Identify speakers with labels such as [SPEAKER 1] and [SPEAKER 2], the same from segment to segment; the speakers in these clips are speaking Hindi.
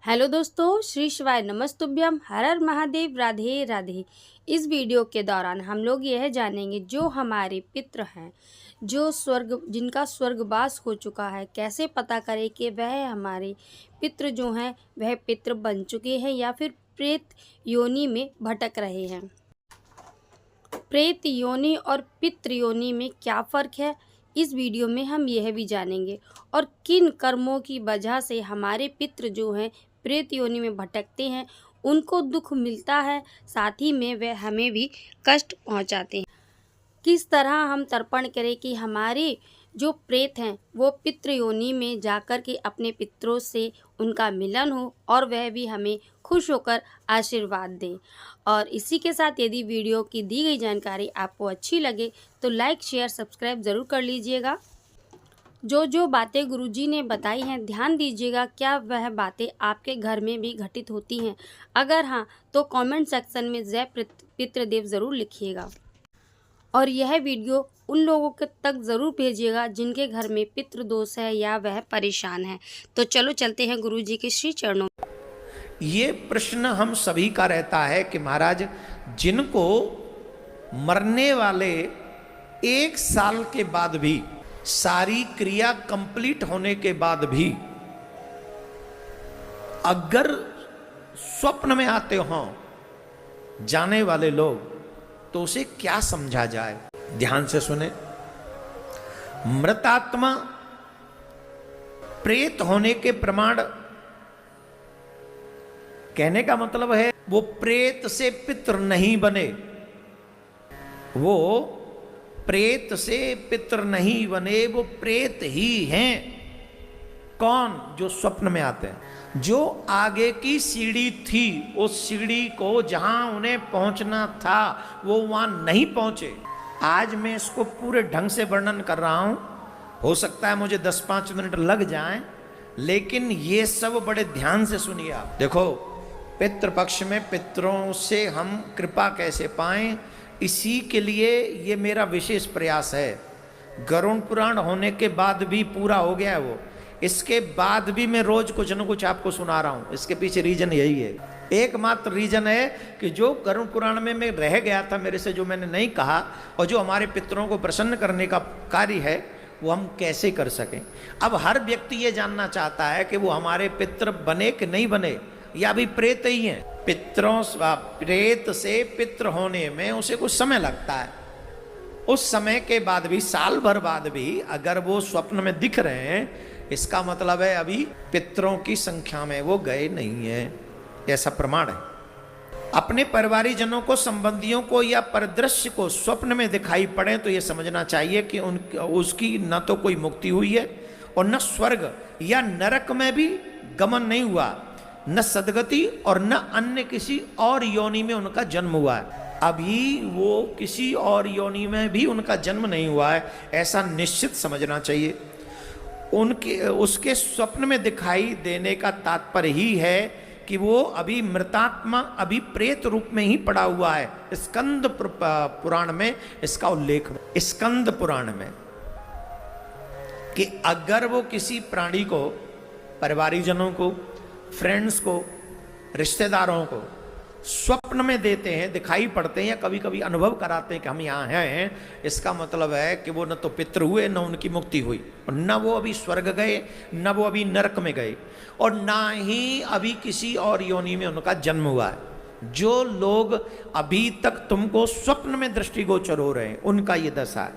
[SPEAKER 1] हेलो दोस्तों, श्री शिवाय नमस्तुभ्यम, हर हर महादेव, राधे राधे। इस वीडियो के दौरान हम लोग यह जानेंगे जो हमारे पितृ हैं, जो जिनका स्वर्गवास हो चुका है, कैसे पता करें कि वह हमारे पितृ जो हैं वह पितृ बन चुके हैं या फिर प्रेत योनि में भटक रहे हैं। प्रेत योनि और पितृ योनि में क्या फ़र्क है, इस वीडियो में हम यह भी जानेंगे। और किन कर्मों की वजह से हमारे पितृ जो हैं प्रेत योनि में भटकते हैं, उनको दुख मिलता है, साथ ही में वे हमें भी कष्ट पहुंचाते हैं। किस तरह हम तर्पण करें कि हमारे जो प्रेत हैं वो पितृ योनि में जाकर के अपने पितरों से उनका मिलन हो और वह भी हमें खुश होकर आशीर्वाद दें। और इसी के साथ यदि वीडियो की दी गई जानकारी आपको अच्छी लगे तो लाइक शेयर सब्सक्राइब ज़रूर कर लीजिएगा। जो बातें गुरुजी ने बताई हैं ध्यान दीजिएगा, क्या वह बातें आपके घर में भी घटित होती हैं? अगर हाँ तो कमेंट सेक्शन में जय पितृदेव ज़रूर लिखिएगा। और यह वीडियो उन लोगों के तक ज़रूर भेजिएगा जिनके घर में पितृदोष है या वह परेशान है। तो चलो चलते हैं गुरुजी के श्री चरणों।
[SPEAKER 2] ये प्रश्न हम सभी का रहता है कि महाराज, जिनको मरने वाले 1 साल के बाद भी, सारी क्रिया कंप्लीट होने के बाद भी अगर स्वप्न में आते हों जाने वाले लोग, तो उसे क्या समझा जाए? ध्यान से सुने। मृतात्मा प्रेत होने के प्रमाण, कहने का मतलब है वो प्रेत से पितृ नहीं बने, वो प्रेत से पितृ नहीं बने, वो प्रेत ही हैं। कौन? जो स्वप्न में आते हैं। जो आगे की सीढ़ी थी, उस सीढ़ी को जहां उन्हें पहुंचना था वो वहां नहीं पहुंचे। आज मैं इसको पूरे ढंग से वर्णन कर रहा हूं, हो सकता है मुझे 10-5 मिनट लग जाएं, लेकिन ये सब बड़े ध्यान से सुनिए आप। देखो, पितृपक्ष में पितरों से हम कृपा कैसे पाएं, इसी के लिए ये मेरा विशेष प्रयास है। गरुड़ पुराण होने के बाद भी पूरा हो गया है वो, इसके बाद भी मैं रोज कुछ न कुछ आपको सुना रहा हूं। इसके पीछे रीजन यही है, एकमात्र रीजन है कि जो गरुड़ पुराण में मैं रह गया था मेरे से, जो मैंने नहीं कहा, और जो हमारे पितरों को प्रसन्न करने का कार्य है, वो हम कैसे कर सकें। अब हर व्यक्ति ये जानना चाहता है कि वो हमारे पितृ बने कि नहीं बने, या भी प्रेत ही हैं। पितरों प्रेत से पितृ होने में उसे कुछ समय लगता है। उस समय के बाद भी, साल भर बाद भी अगर वो स्वप्न में दिख रहे हैं, इसका मतलब है अभी पितरों की संख्या में वो गए नहीं है, ऐसा प्रमाण है। अपने परिवारी जनों को, संबंधियों को या परिदृश्य को स्वप्न में दिखाई पड़े तो ये समझना चाहिए कि उसकी न तो कोई मुक्ति हुई है और न स्वर्ग या नरक में भी गमन नहीं हुआ, न सदगति और न अन्य किसी और योनि में उनका जन्म हुआ है। अभी वो किसी और योनि में भी उनका जन्म नहीं हुआ है, ऐसा निश्चित समझना चाहिए। उसके स्वप्न में दिखाई देने का तात्पर्य ही है कि वो अभी मृतात्मा अभी प्रेत रूप में ही पड़ा हुआ है। स्कंद पुराण में इसका उल्लेख है, स्कंद पुराण में, कि अगर वो किसी प्राणी को, परिवारी जनों को, फ्रेंड्स को, रिश्तेदारों को स्वप्न में देते हैं, दिखाई पड़ते हैं, या कभी कभी अनुभव कराते हैं कि हम यहाँ हैं, इसका मतलब है कि वो न तो पितृ हुए, न उनकी मुक्ति हुई, और न वो अभी स्वर्ग गए, न वो अभी नरक में गए, और ना ही अभी किसी और योनि में उनका जन्म हुआ है। जो लोग अभी तक तुमको स्वप्न में दृष्टिगोचर हो रहे हैं, उनका ये दशा है।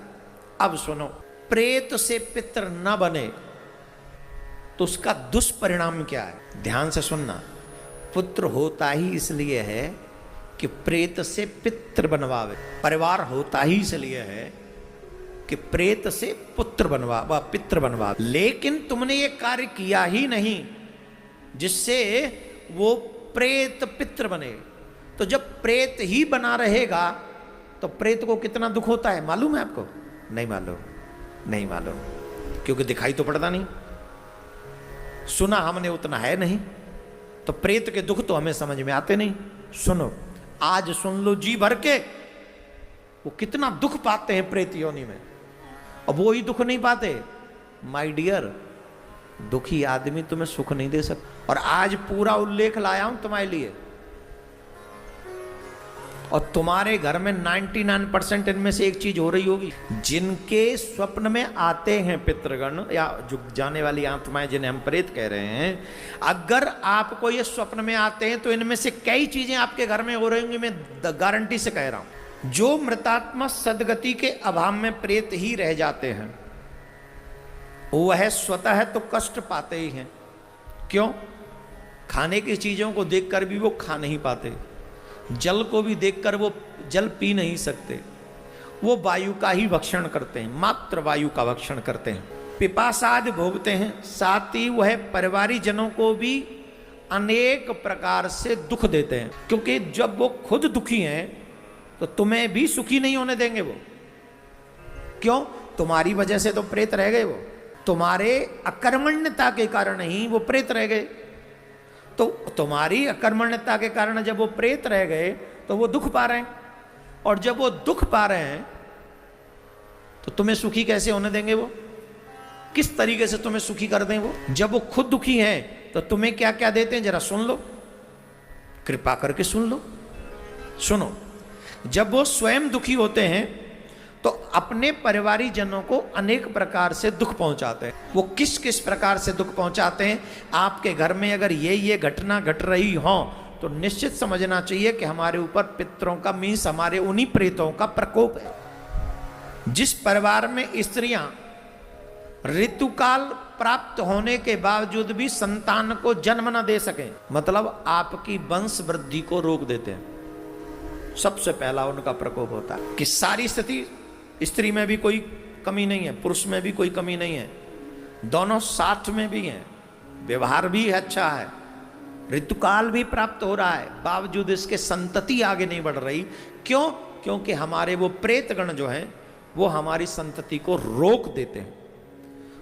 [SPEAKER 2] अब सुनो, प्रेत से पितृ न बने तो उसका दुष्परिणाम क्या है? ध्यान से सुनना। पुत्र होता ही इसलिए है कि प्रेत से पितृ बनवावे, परिवार होता ही इसलिए है कि प्रेत से पुत्र बनवा, पितृ बनवा। लेकिन तुमने ये कार्य किया ही नहीं जिससे वो प्रेत पितृ बने। तो जब प्रेत ही बना रहेगा तो प्रेत को कितना दुख होता है मालूम है आपको? नहीं मालूम, नहीं मालूम, क्योंकि दिखाई तो पड़ता नहीं, सुना हमने उतना है नहीं, तो प्रेत के दुख तो हमें समझ में आते नहीं। सुनो, आज सुन लो जी भर के, वो कितना दुख पाते हैं प्रेत योनि में, और वो ही दुख नहीं पाते। माय डियर, दुखी आदमी तुम्हें सुख नहीं दे सकता। और आज पूरा उल्लेख लाया हूं तुम्हारे लिए, और तुम्हारे घर में 99% इनमें से एक चीज हो रही होगी। जिनके स्वप्न में आते हैं पितृगण या जो जाने वाली आत्माएं जिन्हें हम प्रेत कह रहे हैं, अगर आपको ये स्वप्न में आते हैं तो इनमें से कई चीजें आपके घर में हो रही होंगी। मैं गारंटी से कह रहा हूं। जो मृतात्मा सदगति के अभाव में प्रेत ही रह जाते हैं वह स्वतः तो कष्ट पाते ही हैं। क्यों? खाने की चीजों को देखकर भी वो खा नहीं पाते, जल को भी देखकर वो जल पी नहीं सकते, वो वायु का ही भक्षण करते हैं, मात्र वायु का भक्षण करते हैं, पिपासाद भोगते हैं। साथ ही वह परिवारी जनों को भी अनेक प्रकार से दुख देते हैं, क्योंकि जब वो खुद दुखी हैं तो तुम्हें भी सुखी नहीं होने देंगे वो। क्यों? तुम्हारी वजह से तो प्रेत रह गए, वो तुम्हारे अकर्मण्यता के कारण ही वो प्रेत रह गए। तो तुम्हारी अकर्मण्यता के कारण जब वो प्रेत रह गए तो वो दुख पा रहे हैं, और जब वो दुख पा रहे हैं तो तुम्हें सुखी कैसे होने देंगे वो? किस तरीके से तुम्हें सुखी कर दें वो? जब वो खुद दुखी हैं तो तुम्हें क्या क्या देते हैं जरा सुन लो, कृपा करके सुन लो, सुनो। जब वो स्वयं दुखी होते हैं तो अपने परिवारी जनों को अनेक प्रकार से दुख पहुंचाते हैं। वो किस किस प्रकार से दुख पहुंचाते हैं? आपके घर में अगर ये घटना घट रही हो तो निश्चित समझना चाहिए कि हमारे ऊपर पितरों का मीन्स हमारे उन्हीं प्रेतों का प्रकोप है। जिस परिवार में स्त्रियां ऋतुकाल प्राप्त होने के बावजूद भी संतान को जन्म न दे सके, मतलब आपकी वंश वृद्धि को रोक देते हैं, सबसे पहला उनका प्रकोप होता है। कि सारी स्थिति स्त्री में भी कोई कमी नहीं है, पुरुष में भी कोई कमी नहीं है, दोनों साथ में भी हैं, व्यवहार भी अच्छा है, ऋतुकाल भी प्राप्त हो रहा है, बावजूद इसके संतति आगे नहीं बढ़ रही। क्यों? क्योंकि हमारे वो प्रेतगण जो हैं वो हमारी संतति को रोक देते हैं,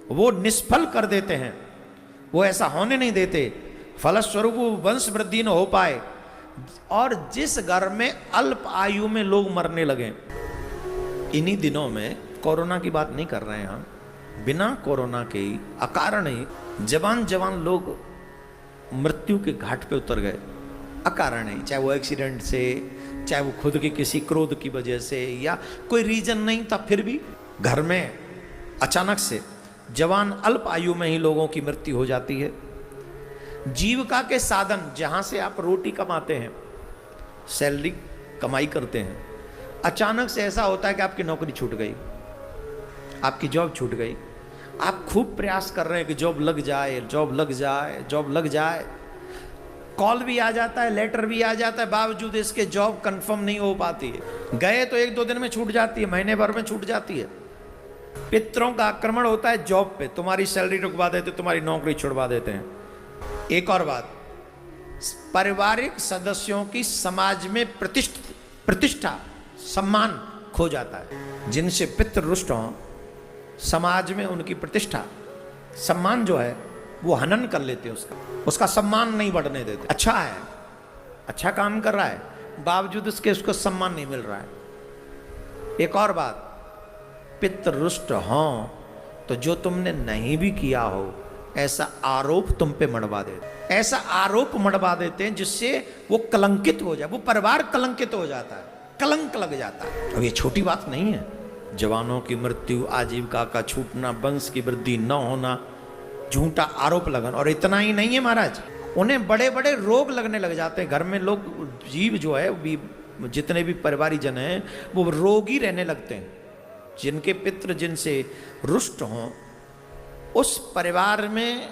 [SPEAKER 2] वो निष्फल कर देते हैं, वो ऐसा होने नहीं देते, फलस्वरूप वो वंश वृद्धि न हो पाए। और जिस घर में अल्प आयु में लोग मरने लगे, इन्हीं दिनों में, कोरोना की बात नहीं कर रहे हैं हम, बिना कोरोना के ही अकारण ही जवान जवान लोग मृत्यु के घाट पे उतर गए, अकारण ही, चाहे वो एक्सीडेंट से, चाहे वो खुद के किसी क्रोध की वजह से, या कोई रीजन नहीं था, फिर भी घर में अचानक से जवान अल्प आयु में ही लोगों की मृत्यु हो जाती है। जीविका के साधन जहां से आप रोटी कमाते हैं, सैलरी कमाई करते हैं, अचानक से ऐसा होता है कि आपकी नौकरी छूट गई, आपकी जॉब छूट गई, आप खूब प्रयास कर रहे हैं कि जॉब लग जाए, जॉब लग जाए, जॉब लग जाए, कॉल भी आ जाता है, लेटर भी आ जाता है, बावजूद इसके जॉब कंफर्म नहीं हो पाती है। गए तो 1-2 दिन में छूट जाती है, महीने भर में छूट जाती है। पितरों का आक्रमण होता है जॉब पे, तुम्हारी सैलरी रुकवा देते, तुम्हारी नौकरी छुड़वा देते हैं। एक और बात, पारिवारिक सदस्यों की समाज में प्रतिष्ठा सम्मान खो जाता है। जिनसे पितृ रुष्ट हों, समाज में उनकी प्रतिष्ठा सम्मान जो है वो हनन कर लेते हैं, उसका सम्मान नहीं बढ़ने देते। अच्छा है, अच्छा काम कर रहा है, बावजूद उसके उसको सम्मान नहीं मिल रहा है। एक और बात, पितृ रुष्ट हों तो जो तुमने नहीं भी किया हो ऐसा आरोप तुम पे मढ़वा देते, ऐसा आरोप मढ़वा देते हैं जिससे वो कलंकित हो जाए, वो परिवार कलंकित हो जाता है, कलंक लग जाता है। अब ये छोटी बात नहीं है, जवानों की मृत्यु, आजीविका का छूटना, वंश की वृद्धि न होना, झूठा आरोप लगना। और इतना ही नहीं है महाराज, उन्हें बड़े बड़े रोग लगने लग जाते हैं। घर में लोग, जीव जो है, जितने भी परिवारी जन हैं वो रोगी रहने लगते हैं। जिनके पितृ जिनसे रुष्ट हों, उस परिवार में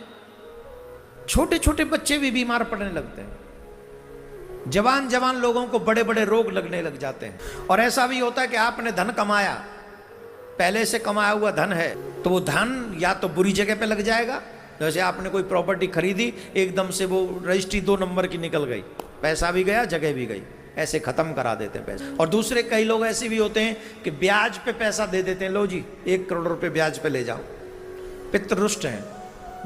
[SPEAKER 2] छोटे छोटे बच्चे भी बीमार पड़ने लगते हैं, जवान जवान लोगों को बड़े बड़े रोग लगने लग जाते हैं। और ऐसा भी होता है कि आपने धन कमाया, पहले से कमाया हुआ धन है, तो वो धन या तो बुरी जगह पे लग जाएगा, जैसे आपने कोई प्रॉपर्टी खरीदी, एकदम से वो रजिस्ट्री 2 नंबर की निकल गई, पैसा भी गया, जगह भी गई, ऐसे खत्म करा देते हैं पैसा। और दूसरे कई लोग ऐसे भी होते हैं कि ब्याज पे पैसा दे देते हैं, लो जी 1 करोड़ रुपए ब्याज पे ले जाओ, पितृरुष्ट हैं,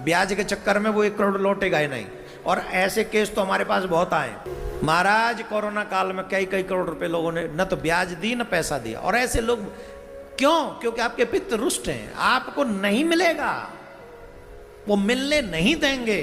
[SPEAKER 2] ब्याज के चक्कर में वो 1 करोड़ लौटेगा ही नहीं। और ऐसे केस तो हमारे पास बहुत आए महाराज, कोरोना काल में कई करोड़ रुपए लोगों ने न तो ब्याज दी न पैसा दिया। और ऐसे लोग क्यों? क्योंकि आपके पितृ रुष्ट हैं, आपको नहीं मिलेगा, वो मिलने नहीं देंगे।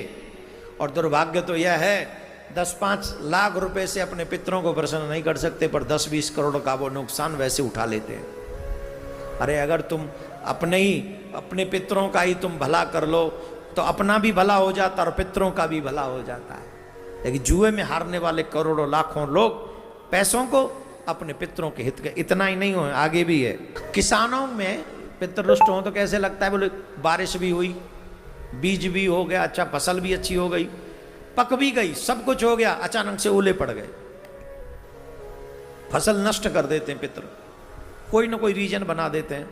[SPEAKER 2] और दुर्भाग्य तो यह है 10-5 लाख रुपए से अपने पितरों को प्रसन्न नहीं कर सकते, पर 10-20 करोड़ का वो नुकसान वैसे उठा लेते हैं। अरे अगर तुम अपने पितरों का ही तुम भला कर लो तो अपना भी भला हो जाता और पितरों का भी भला हो जाता है। लेकिन जुए में हारने वाले करोड़ों लाखों लोग पैसों को अपने पितरों के हित के, इतना ही नहीं हो, आगे भी है। किसानों में पितर रुष्ट हो तो कैसे लगता है, बोले बारिश भी हुई, बीज भी हो गया, अच्छा फसल भी अच्छी हो गई, पक भी गई, सब कुछ हो गया, अचानक से ओले पड़ गए, फसल नष्ट कर देते हैं पितर, कोई ना कोई रीजन बना देते हैं।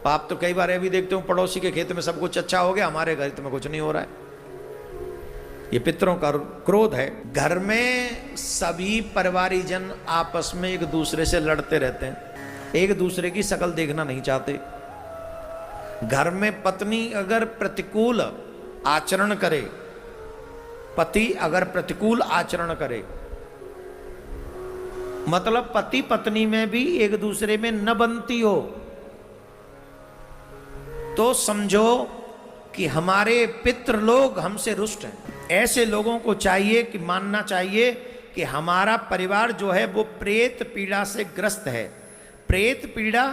[SPEAKER 2] आप तो कई बार अभी देखते हो पड़ोसी के खेत में सब कुछ अच्छा हो गया, हमारे घर में कुछ नहीं हो रहा है। ये पितरों का क्रोध है। घर में सभी परिवारीजन आपस में एक दूसरे से लड़ते रहते हैं, एक दूसरे की शक्ल देखना नहीं चाहते। घर में पत्नी अगर प्रतिकूल आचरण करे, पति अगर प्रतिकूल आचरण करे, मतलब पति पत्नी में भी एक दूसरे में न बनती हो, तो समझो कि हमारे पितृ लोग हमसे रुष्ट हैं। ऐसे लोगों को चाहिए कि मानना चाहिए कि हमारा परिवार जो है वो प्रेत पीड़ा से ग्रस्त है। प्रेत पीड़ा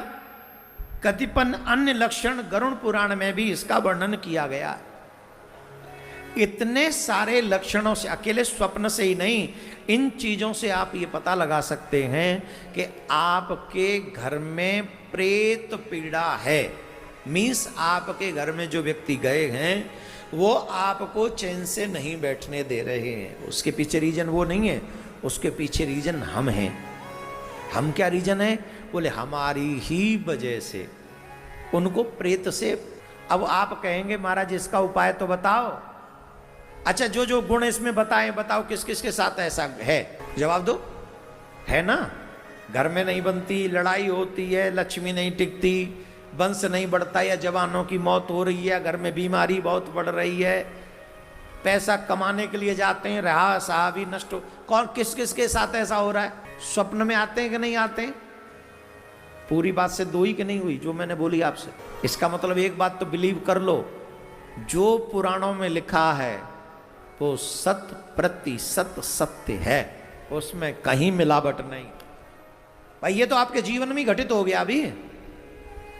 [SPEAKER 2] कतिपन अन्य लक्षण गरुड़ पुराण में भी इसका वर्णन किया गया है। इतने सारे लक्षणों से, अकेले स्वप्न से ही नहीं, इन चीजों से आप ये पता लगा सकते हैं कि आपके घर में प्रेत पीड़ा है। मीन्स आपके घर में जो व्यक्ति गए हैं वो आपको चैन से नहीं बैठने दे रहे हैं। उसके पीछे रीजन वो नहीं है, उसके पीछे रीजन हम हैं। हम क्या रीजन है, बोले हमारी ही वजह से उनको प्रेत से। अब आप कहेंगे महाराज इसका उपाय तो बताओ। अच्छा जो जो गुण इसमें बताएं, बताओ किस किस के साथ ऐसा है, जवाब दो। है ना, घर में नहीं बनती, लड़ाई होती है, लक्ष्मी नहीं टिकती, वंश नहीं बढ़ता, या जवानों की मौत हो रही है, घर में बीमारी बहुत बढ़ रही है, पैसा कमाने के लिए जाते हैं, रहा सहा भी नष्ट हो। कौन किस किस के साथ ऐसा हो रहा है? स्वप्न में आते हैं कि नहीं आते हैं? पूरी बात से दो ही कि नहीं हुई जो मैंने बोली आपसे। इसका मतलब एक बात तो बिलीव कर लो, जो पुराणों में लिखा है वो 100% सत्य है, उसमें कहीं मिलावट नहीं। भाई ये तो आपके जीवन में घटित हो गया। अभी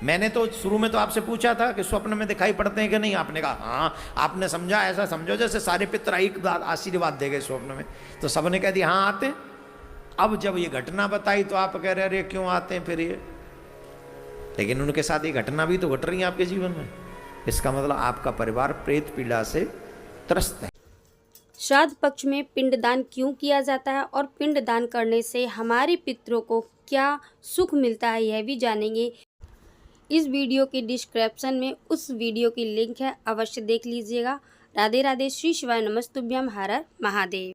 [SPEAKER 2] मैंने तो शुरू में तो आपसे पूछा था कि स्वप्न में दिखाई पड़ते हैं कि नहीं, आपने कहा हाँ। आपने समझा, ऐसा समझो जैसे सारे पितर एक बात आशीर्वाद दे गए स्वप्न में, तो सबने कह दिया हाँ आते हैं। अब जब ये घटना बताई तो आप कह रहे अरे क्यों आते हैं फिर ये, लेकिन उनके साथ ये घटना भी तो घट रही है आपके जीवन में। इसका मतलब आपका परिवार प्रेत पीड़ा से त्रस्त है।
[SPEAKER 1] श्राद्ध पक्ष में पिंडदान क्यों किया जाता है और पिंडदान करने से हमारे पितरों को क्या सुख मिलता है, यह भी जानेंगे। इस वीडियो के डिस्क्रिप्शन में उस वीडियो की लिंक है, अवश्य देख लीजिएगा। राधे राधे, श्री शिवाय नमस्तुभ्यम, हर हर महादेव।